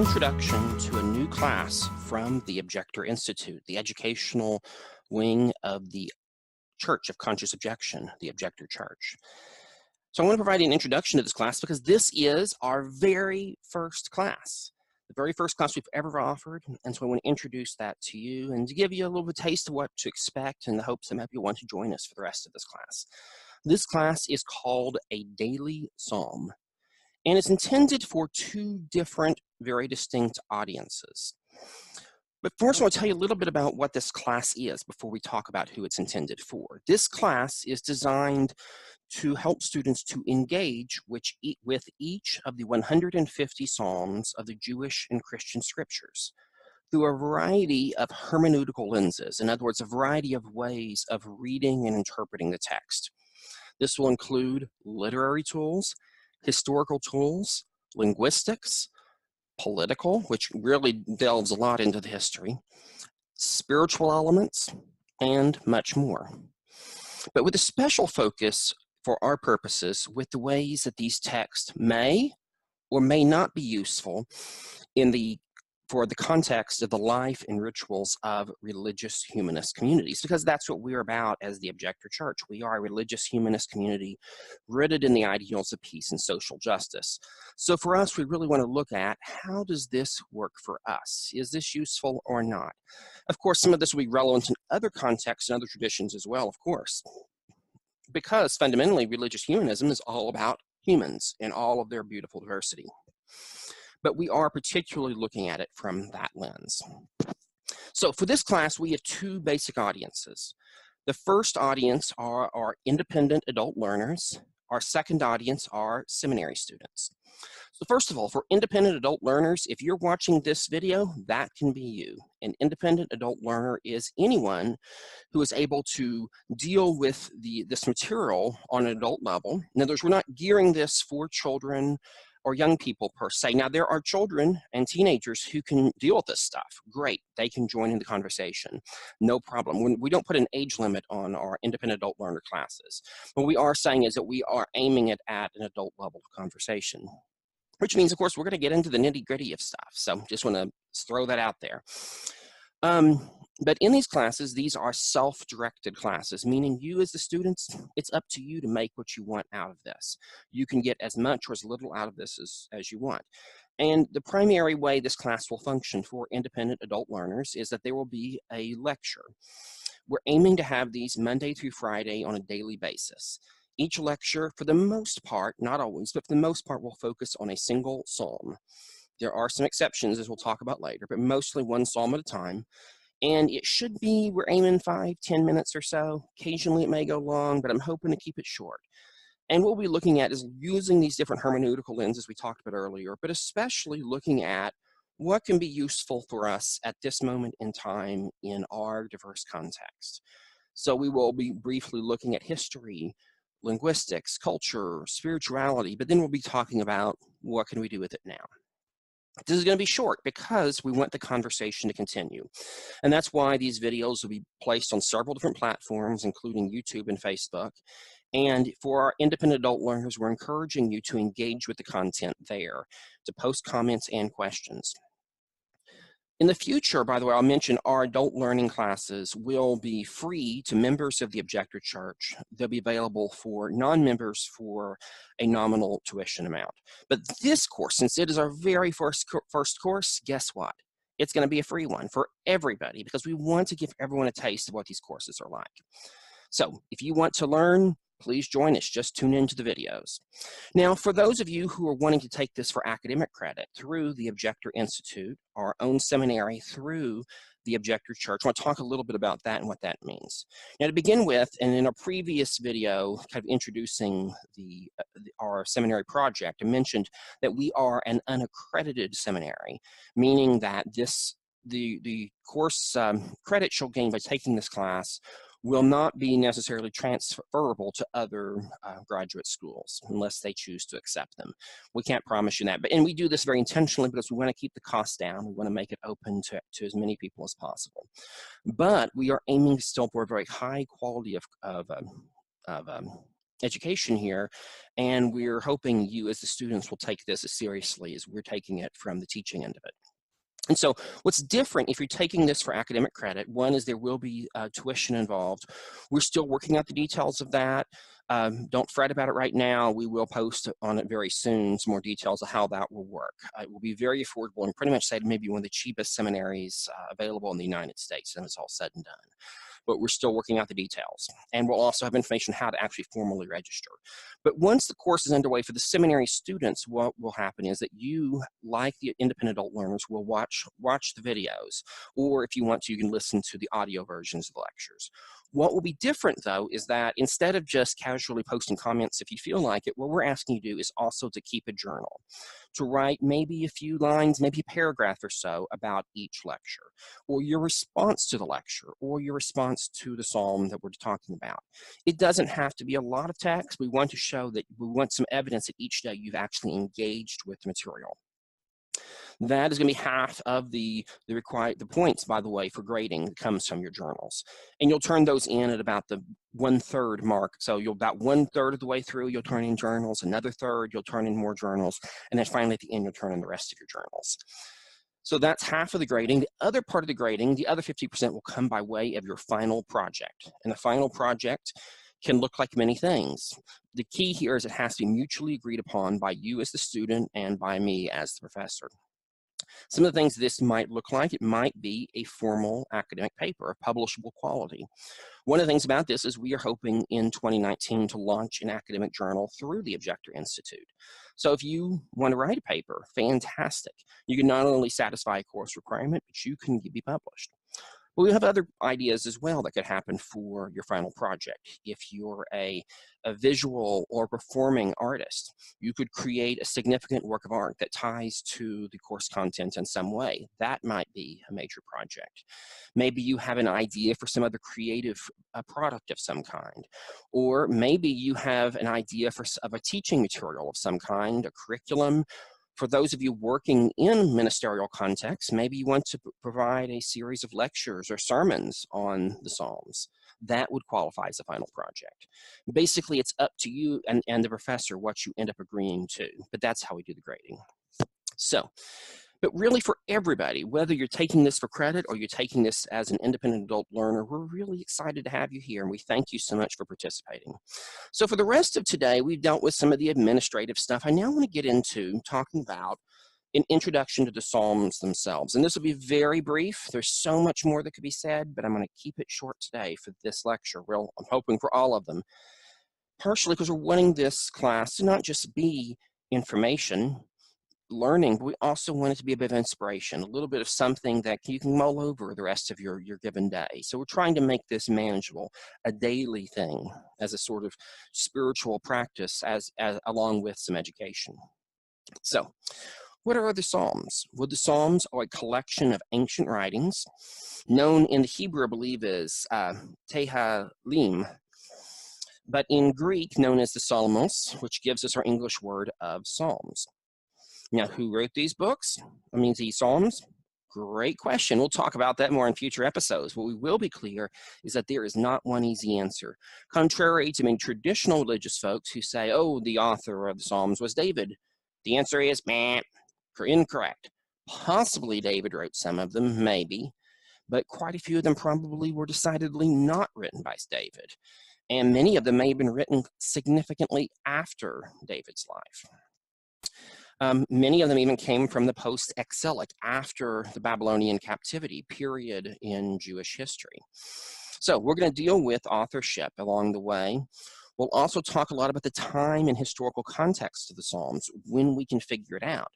introduction to a new class from the Objector Institute, the educational wing of the Church of Conscious Objection, the Objector Church. So I want to provide an introduction to this class because this is our very first class, the very first class we've ever offered. And so I want to introduce that to you and to give you a little bit of taste of what to expect in the hopes that maybe you'll want to join us for the rest of this class. This class is called a daily psalm, and it's intended for two different, very distinct audiences. But first, I want to tell you a little bit about what this class is before we talk about who it's intended for. This class is designed to help students to engage with each of the 150 psalms of the Jewish and Christian scriptures through a variety of hermeneutical lenses. In other words, a variety of ways of reading and interpreting the text. This will include literary tools, historical tools, linguistics, political, which really delves a lot into the history, spiritual elements, and much more. But with a special focus for our purposes with the ways that these texts may or may not be useful for the context of the life and rituals of religious humanist communities, because that's what we're about as the Objector Church. We are a religious humanist community rooted in the ideals of peace and social justice. So for us, we really want to look at how does this work for us? Is this useful or not? Of course, some of this will be relevant in other contexts and other traditions as well, of course, because fundamentally religious humanism is all about humans and all of their beautiful diversity. But we are particularly looking at it from that lens. So for this class, we have two basic audiences. The first audience are our independent adult learners. Our second audience are seminary students. So first of all, for independent adult learners, if you're watching this video, that can be you. An independent adult learner is anyone who is able to deal with this material on an adult level. In other words, we're not gearing this for children or young people per se. Now, there are children and teenagers who can deal with this stuff. Great, they can join in the conversation. No problem. We don't put an age limit on our independent adult learner classes. What we are saying is that we are aiming it at an adult level of conversation, which means, of course, we're going to get into the nitty-gritty of stuff. So just want to throw that out there. But in these classes, these are self-directed classes, meaning you as the students, it's up to you to make what you want out of this. You can get as much or as little out of this as you want. And the primary way this class will function for independent adult learners is that there will be a lecture. We're aiming to have these Monday through Friday on a daily basis. Each lecture, for the most part, not always, but for the most part, will focus on a single psalm. There are some exceptions, as we'll talk about later, but mostly one psalm at a time. And it should be, we're aiming 5-10 minutes or so. Occasionally it may go long, but I'm hoping to keep it short. And what we'll be looking at is using these different hermeneutical lenses we talked about earlier, but especially looking at what can be useful for us at this moment in time in our diverse context. So we will be briefly looking at history, linguistics, culture, spirituality, but then we'll be talking about what can we do with it now. This is going to be short because we want the conversation to continue. And that's why these videos will be placed on several different platforms, including YouTube and Facebook. And for our independent adult learners, we're encouraging you to engage with the content there, to post comments and questions. In the future, by the way, I'll mention our adult learning classes will be free to members of the Objector Church. They'll be available for non-members for a nominal tuition amount. But this course, since it is our very first course, guess what? It's going to be a free one for everybody because we want to give everyone a taste of what these courses are like. So if you want to learn, please join us. Just tune into the videos. Now, for those of you who are wanting to take this for academic credit through the Objector Institute, our own seminary through the Objector Church, I want to talk a little bit about that and what that means. Now, to begin with, and in a previous video, kind of introducing our seminary project, I mentioned that we are an unaccredited seminary, meaning that the course credits you'll gain by taking this class will not be necessarily transferable to other graduate schools unless they choose to accept them. We can't promise you that, and we do this very intentionally because we want to keep the costs down. We want to make it open to as many people as possible. But we are aiming still for a very high quality of education here, and we're hoping you as the students will take this as seriously as we're taking it from the teaching end of it. And so what's different if you're taking this for academic credit, one is there will be tuition involved. We're still working out the details of that. Don't fret about it right now. We will post on it very soon some more details of how that will work. It will be very affordable and pretty much say maybe one of the cheapest seminaries available in the United States, and it's all said and done. But we're still working out the details. And we'll also have information how to actually formally register. But once the course is underway for the seminary students, what will happen is that you, like the independent adult learners, will watch the videos, or if you want to, you can listen to the audio versions of the lectures. What will be different, though, is that instead of just casually posting comments if you feel like it, what we're asking you to do is also to keep a journal, to write maybe a few lines, maybe a paragraph or so about each lecture, or your response to the lecture, or your response to the psalm that we're talking about. It doesn't have to be a lot of text. We want to show that we want some evidence that each day you've actually engaged with the material. That is going to be half of the points, by the way, for grading that comes from your journals. And you'll turn those in at about the 1/3 mark. So you'll about 1/3 of the way through, you'll turn in journals, another third, you'll turn in more journals, and then finally at the end, you'll turn in the rest of your journals. So that's half of the grading. The other part of the grading, the other 50% will come by way of your final project. And the final project can look like many things. The key here is it has to be mutually agreed upon by you as the student and by me as the professor. Some of the things this might look like, it might be a formal academic paper of publishable quality. One of the things about this is we are hoping in 2019 to launch an academic journal through the Objector Institute. So if you want to write a paper, fantastic. You can not only satisfy a course requirement, but you can be published. But we have other ideas as well that could happen for your final project. If you're a visual or performing artist, you could create a significant work of art that ties to the course content in some way. That might be a major project. Maybe you have an idea for some other creative product of some kind. Or maybe you have an idea of a teaching material of some kind, a curriculum. For those of you working in ministerial contexts, maybe you want to provide a series of lectures or sermons on the Psalms. That would qualify as a final project. Basically, it's up to you and the professor what you end up agreeing to, but that's how we do the grading. So, but really for everybody, whether you're taking this for credit or you're taking this as an independent adult learner, we're really excited to have you here, and we thank you so much for participating. So for the rest of today, we've dealt with some of the administrative stuff. I now want to get into talking about an introduction to the Psalms themselves. And this will be very brief. There's so much more that could be said, but I'm going to keep it short today for this lecture. Well, I'm hoping for all of them, partially because we're wanting this class to not just be information, learning, but we also want it to be a bit of inspiration, a little bit of something that you can mull over the rest of your given day. So we're trying to make this manageable, a daily thing, as a sort of spiritual practice, as along with some education. So what are the Psalms? Well, the Psalms are a collection of ancient writings, known in the Hebrew, I believe, as Tehillim, but in Greek known as the Psalmos, which gives us our English word of Psalms. Now, who wrote these books? I mean, these Psalms? Great question. We'll talk about that more in future episodes. What we will be clear is that there is not one easy answer. Contrary to many traditional religious folks who say, oh, the author of the Psalms was David, the answer is incorrect. Possibly David wrote some of them, maybe, but quite a few of them probably were decidedly not written by David. And many of them may have been written significantly after David's life. Many of them even came from the post-exilic, after the Babylonian captivity period in Jewish history. So we're going to deal with authorship along the way. We'll also talk a lot about the time and historical context of the Psalms when we can figure it out.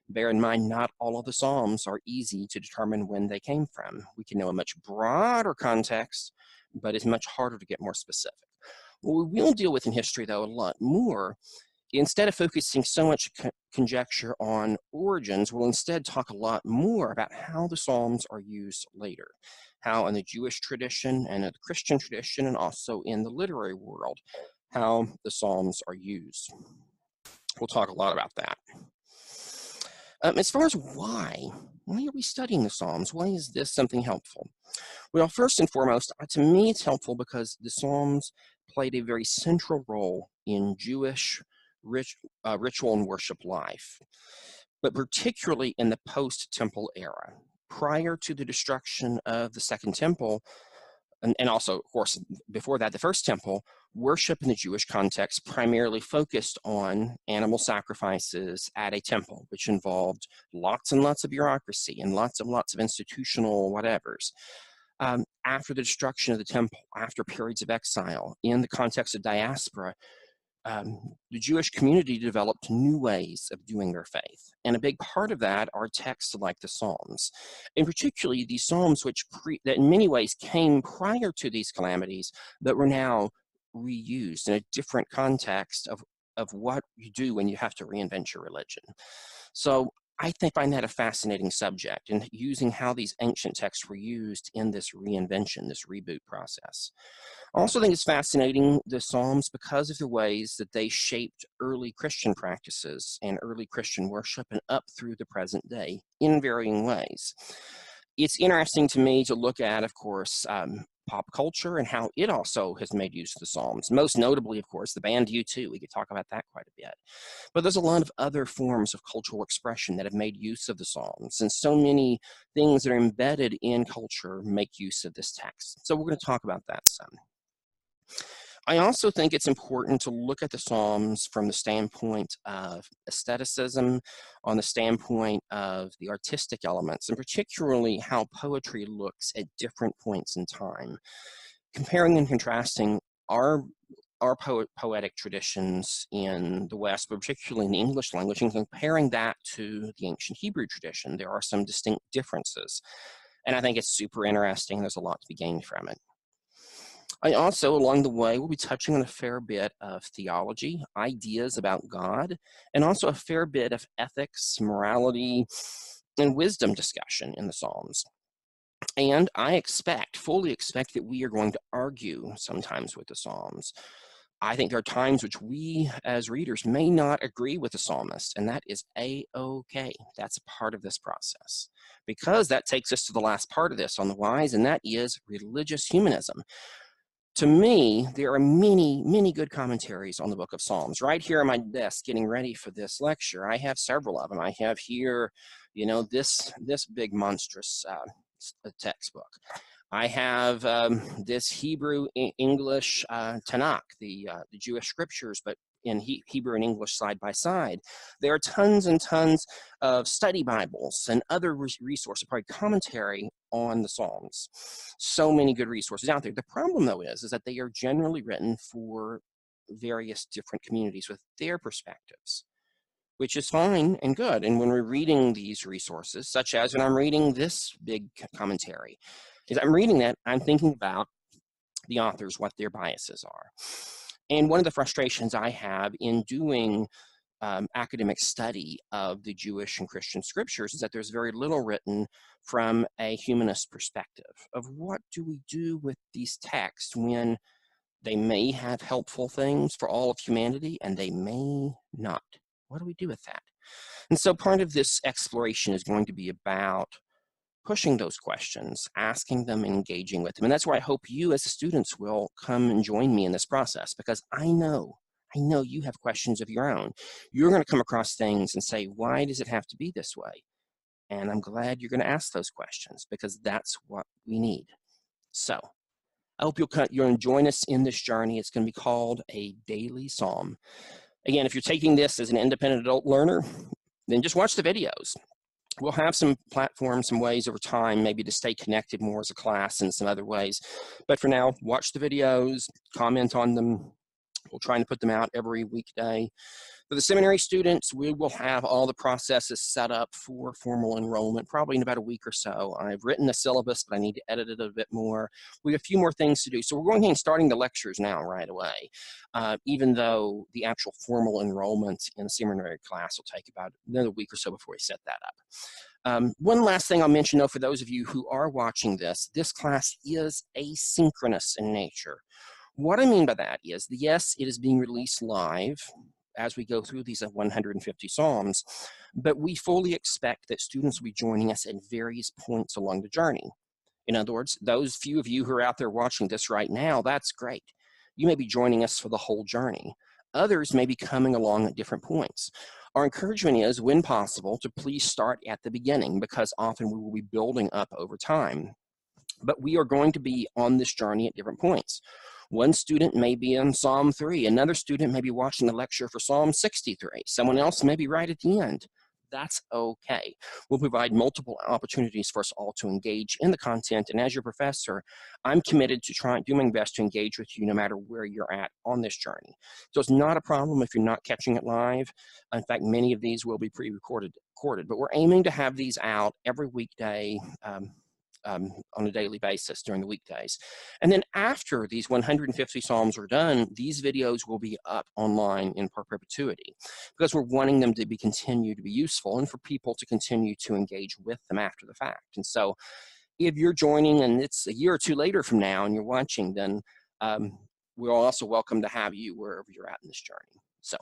Bear in mind, not all of the Psalms are easy to determine when they came from. We can know a much broader context, but it's much harder to get more specific. What we will deal with in history, though, a lot more, instead of focusing so much conjecture on origins, we'll instead talk a lot more about how the Psalms are used later, how in the Jewish tradition and in the Christian tradition and also in the literary world, how the Psalms are used. We'll talk a lot about that. As far as why are we studying the Psalms? Why is this something helpful? Well, first and foremost, to me it's helpful because the Psalms played a very central role in Jewish ritual and worship life, but particularly in the post-temple era. Prior to the destruction of the Second Temple, and also, of course, before that, the First Temple, worship in the Jewish context primarily focused on animal sacrifices at a temple, which involved lots and lots of bureaucracy and lots of institutional whatevers. After the destruction of the temple, after periods of exile, in the context of diaspora, the Jewish community developed new ways of doing their faith. And a big part of that are texts like the Psalms, and particularly these Psalms that in many ways came prior to these calamities, but were now reused in a different context of what you do when you have to reinvent your religion. So I find that a fascinating subject, and using how these ancient texts were used in this reinvention, this reboot process. I also think it's fascinating, the Psalms, because of the ways that they shaped early Christian practices and early Christian worship and up through the present day in varying ways. It's interesting to me to look at, of course, pop culture and how it also has made use of the Psalms. Most notably, of course, the band U2. We could talk about that quite a bit. But there's a lot of other forms of cultural expression that have made use of the Psalms, and so many things that are embedded in culture make use of this text. So we're going to talk about that some. I also think it's important to look at the Psalms from the standpoint of aestheticism, on the standpoint of the artistic elements, and particularly how poetry looks at different points in time. Comparing and contrasting our poetic traditions in the West, but particularly in the English language, and comparing that to the ancient Hebrew tradition, there are some distinct differences. And I think it's super interesting. There's a lot to be gained from it. I also, along the way, will be touching on a fair bit of theology, ideas about God, and also a fair bit of ethics, morality, and wisdom discussion in the Psalms. And I fully expect that we are going to argue sometimes with the Psalms. I think there are times which we as readers may not agree with the psalmist, and that is a-okay. That's a part of this process, because that takes us to the last part of this on the whys, and that is religious humanism. To me, there are many, many good commentaries on the book of Psalms. Right here on my desk, getting ready for this lecture, I have several of them. I have here, this big monstrous textbook. I have this Hebrew English Tanakh, the Jewish scriptures, but in Hebrew and English side by side. There are tons and tons of study Bibles and other resources, probably commentary on the Psalms. So many good resources out there. The problem, though, is that they are generally written for various different communities with their perspectives, which is fine and good. And when we're reading these resources, such as when I'm reading this big commentary, as I'm reading that, I'm thinking about the authors, what their biases are. And one of the frustrations I have in doing academic study of the Jewish and Christian scriptures is that there's very little written from a humanist perspective of what do we do with these texts when they may have helpful things for all of humanity and they may not. What do we do with that? And so part of this exploration is going to be about pushing those questions, asking them, engaging with them. And that's where I hope you as students will come and join me in this process, because I know you have questions of your own. You're going to come across things and say, why does it have to be this way? And I'm glad you're going to ask those questions, because that's what we need. So I hope you'll join us in this journey. It's going to be called a daily psalm. Again, if you're taking this as an independent adult learner, then just watch the videos. We'll have some platforms, some ways over time, maybe to stay connected more as a class and some other ways. But for now, watch the videos, comment on them. We'll try to put them out every weekday. For the seminary students, we will have all the processes set up for formal enrollment, probably in about a week or so. I've written the syllabus, but I need to edit it a bit more. We have a few more things to do. So we're going ahead and starting the lectures now right away, even though the actual formal enrollment in the seminary class will take about another week or so before we set that up. One last thing I'll mention, though, for those of you who are watching this class is asynchronous in nature. What I mean by that is, yes, it is being released live as we go through these 150 Psalms, but we fully expect that students will be joining us at various points along the journey. In other words, those few of you who are out there watching this right now, that's great. You may be joining us for the whole journey. Others may be coming along at different points. Our encouragement is, when possible, to please start at the beginning, because often we will be building up over time. But we are going to be on this journey at different points. One student may be in Psalm 3. Another student may be watching the lecture for Psalm 63. Someone else may be right at the end. That's okay. We'll provide multiple opportunities for us all to engage in the content. And as your professor, I'm committed to doing my best to engage with you no matter where you're at on this journey. So it's not a problem if you're not catching it live. In fact, many of these will be pre-recorded, but we're aiming to have these out every weekday, on a daily basis during the weekdays. And then after these 150 Psalms are done, these videos will be up online in perpetuity, because we're wanting them to continue to be useful and for people to continue to engage with them after the fact. And so if you're joining and it's a year or two later from now and you're watching, then we're also welcome to have you wherever you're at in this journey. So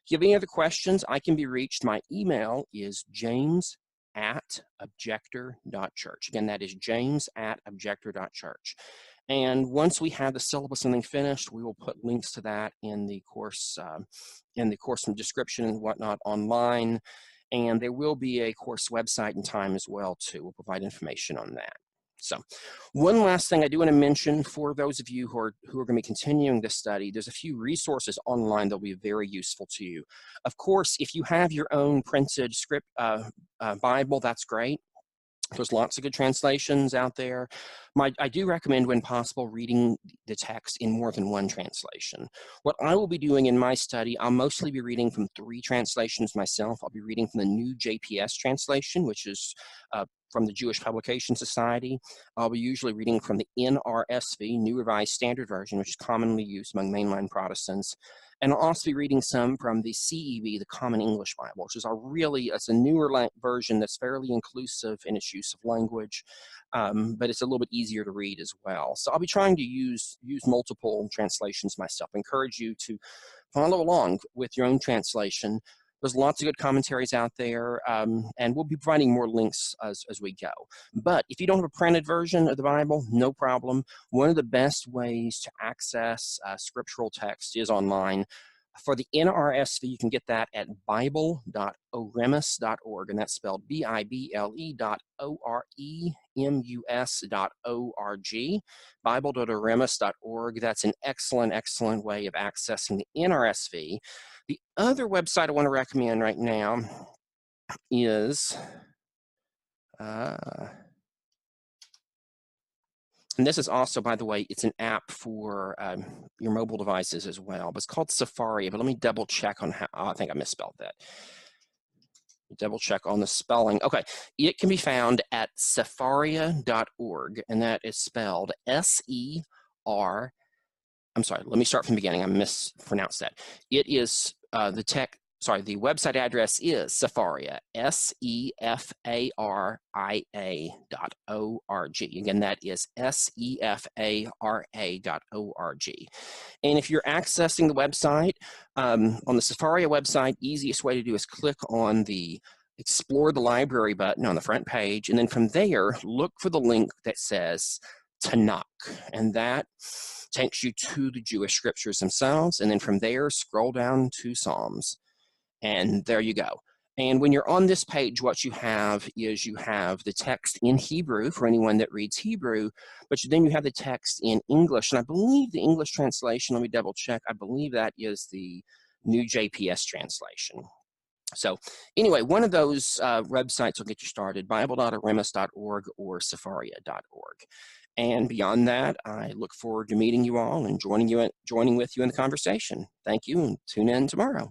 if you have any other questions, I can be reached. My email is james@objector.church. Again, that is james@objector.church. And once we have the syllabus and thing finished, we will put links to that in the course description and whatnot online. And there will be a course website and time as well too. We'll provide information on that. So one last thing I do want to mention for those of you who are going to be continuing this study, there's a few resources online that will be very useful to you. Of course, if you have your own printed script Bible, that's great. There's lots of good translations out there. I do recommend, when possible, reading the text in more than one translation. What I will be doing in my study, I'll mostly be reading from 3 translations myself. I'll be reading from the New JPS translation, which is from the Jewish Publication Society. I'll be usually reading from the NRSV, New Revised Standard Version, which is commonly used among mainline Protestants. And I'll also be reading some from the CEV, the Common English Bible, which is it's a newer version that's fairly inclusive in its use of language, but it's a little bit easier to read as well. So I'll be trying to use multiple translations myself. I encourage you to follow along with your own translation. There's lots of good commentaries out there, and we'll be providing more links as we go. But if you don't have a printed version of the Bible, no problem. One of the best ways to access scriptural text is online. For the NRSV, you can get that at bible.oremus.org, and that's spelled bible.oremus.org, bible.oremus.org. That's an excellent way of accessing the NRSV. The other website I want to recommend right now is, and this is also, by the way, it's an app for your mobile devices as well, but it's called Sefaria. But let me double check on how, I think I misspelled that. Double check on the spelling. Okay, it can be found at sefaria.org, and that is spelled S-E-R. I'm sorry, let me start from the beginning. I mispronounced that. It is the website address is Sefaria, SEFARIA.org. Again, that is SEFARA.org. And if you're accessing the website, on the Sefaria website, easiest way to do is click on the Explore the Library button on the front page, and then from there, look for the link that says Tanakh, and that takes you to the Jewish scriptures themselves, and then from there, scroll down to Psalms, and there you go. And when you're on this page, what you have is you have the text in Hebrew for anyone that reads Hebrew, but then you have the text in English, and I believe the English translation, let me double check, I believe that is the New JPS translation. So anyway, one of those websites will get you started, bible.oremus.org or sefaria.org. And beyond that, I look forward to meeting you all and joining with you in the conversation. Thank you, and tune in tomorrow.